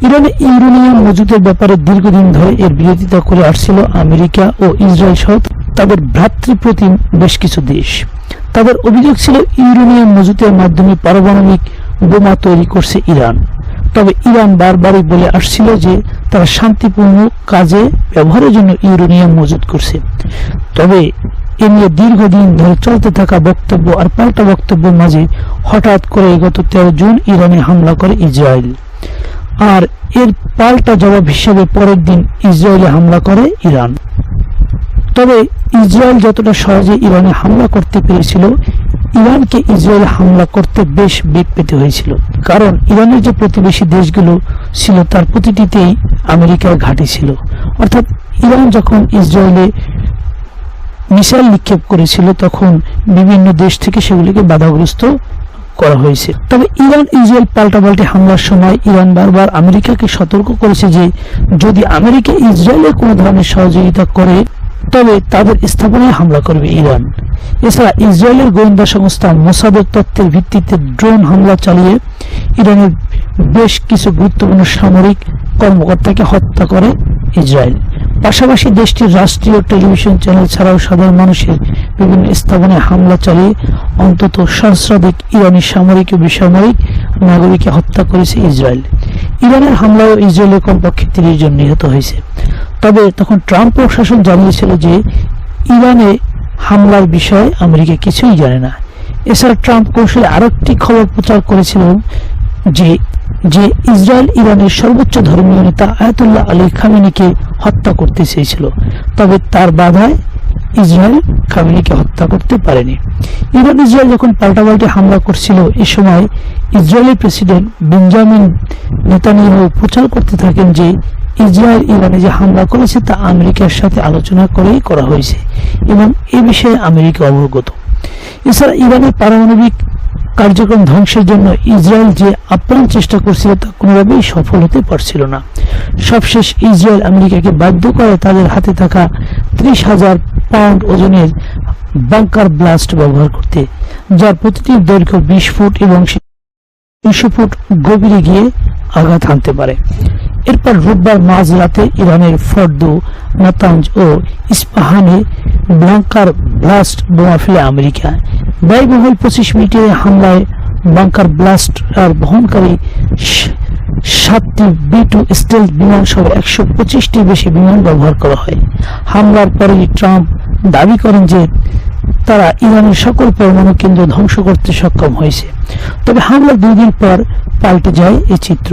ইরানে ইউরেনিয়াম মজুতের ব্যাপারে দীর্ঘদিন ধরে এর বিরোধিতা করে আসছিল আমেরিকা ও ইসরায়েল সহ তাদের ভ্রাতৃপ্রতিম বেশ কিছু দেশ। তাদের অভিযোগ ছিল ইউরেনিয়াম মজুতের মাধ্যমে পারমাণবিক বোমা তৈরি করছে ইরান। তবে ইরান বারবারই বলে আসছিল যে তারা শান্তিপূর্ণ কাজে ব্যবহারের জন্য ইউরেনিয়াম মজুত করছে। তবে এ নিয়ে দীর্ঘদিন ধরে চলতে থাকা বক্তব্য আর পাল্টা বক্তব্যের মাঝে হঠাৎ করে গত 13 জুন ইরানে হামলা করে ইসরায়েল। আর এর পাল্টা জবাব হিসেবে পরের দিন ইসরায়েলে হামলা করে ইরান। তবে ইসরায়েল যতটা সহজে ইরানে হামলা করতে পেরেছিল, ইরানকে ইসরায়েলে হামলা করতে বেশ বেগ পেতে হয়েছিল। কারণ ইরানের যে প্রতিবেশী দেশগুলো ছিল তার প্রতিটিতেই আমেরিকার ঘাঁটি ছিল। অর্থাৎ ইরান যখন ইসরায়েলে মিসাইল নিক্ষেপ করেছিল তখন বিভিন্ন দেশ থেকে সেগুলিকে বাধাগ্রস্ত করা হয়েছে। তবে ইরান ইসরায়েল পাল্টাপাল্টি হামলার সময় ইরান বারবার আমেরিকাকে সতর্ক করেছে যে যদি আমেরিকা ইসরায়েলের কোনো ধরনের সহযোগিতা করে তবে তাদের স্থাপনায় হামলা করবে ইরান। এছাড়া ইসরায়েলের গোয়েন্দা সংস্থা মোসাদের তথ্যের ভিত্তিতে ড্রোন হামলা চালিয়ে ইরানের বেশ কিছু গুরুত্বপূর্ণ সামরিক কর্মকর্তাকে হত্যা করে ইসরায়েল। পাশাপাশি দেশটির রাষ্ট্রীয় টেলিভিশন চ্যানেল ছাড়াও সাধারণ মানুষের বিভিন্ন স্থাপনায় হামলা চালিয়ে অন্তত সহস্রাধিক ইরানি সামরিক ও বেসামরিক নাগরিককে হত্যা করেছে ইসরায়েল। ইরানের হামলায় ইসরায়েলের কমপক্ষে 30 জন নিহত হয়েছে। তবে তখন ট্রাম্প প্রশাসন জানিয়েছিল যে ইরানে হামলার বিষয়ে আমেরিকা কিছুই জানে না। এছাড়া ট্রাম্প কৌশলে আরেকটি খবর প্রচার করেছিল যে ইসরায়েল ইরানের সর্বোচ্চ ধর্মীয় নেতা আয়াতুল্লাহ আলী খামেনিকে হত্যা করতে চেয়েছিল। তবে তার বাধায় ইসরায়েল খামেনিকে হত্যা করতে পারেনি। ইরান ইসরায়েল যখন পাল্টাপাল্টি হামলা করছিল এ সময় ইসরায়েলের প্রেসিডেন্ট বেঞ্জামিন নেতানিয়াহু প্রচার করতে থাকেন যে ইসরায়েল ইরানে যে হামলা করেছে তা আমেরিকার সাথে আলোচনা করেই করা হয়েছে এবং এ বিষয়ে আমেরিকা অবগত। এছাড়া ইরানের পারমাণবিক কার্যক্রম ধ্বংসের জন্য ইসরায়েল যে আপ্রাণ চেষ্টা করছিল তা কোনোভাবেই সফল হতে পারছিল না। সবশেষ ইসরায়েল আমেরিকাকে বাধ্য করে তাদের হাতে থাকা 30,000 পাউন্ড ওজনের বাংকার ব্লাস্ট ব্যবহার করতে, যার প্রতিটি দৈর্ঘ্য 20 ফুট এবং 200 ফুট গভীরে গিয়ে আঘাত হানতে পারে। এরপর রোববার মাঝরাতে ইরানের ফর্দো, নাতাঞ্জ ও ইস্পাহানে বাংকার ব্লাস্ট বোমা ফেলে আমেরিকা। ব্যয়বহুল 25 মিনিটের হামলায় বাংকার ব্লাস্ট আর বহনকারী 7টি B-2 স্টেলথ বিমান সহ 125টির বেশি বিমান ব্যবহার করা হয়। হামলার পরে ট্রাম্প দাবি করেন যে তারা ইরানের সকল পরমাণু কেন্দ্র ধ্বংস করতে সক্ষম হয়েছে। তবে হামলার 2 দিন পর পাল্টে যায় এই চিত্র।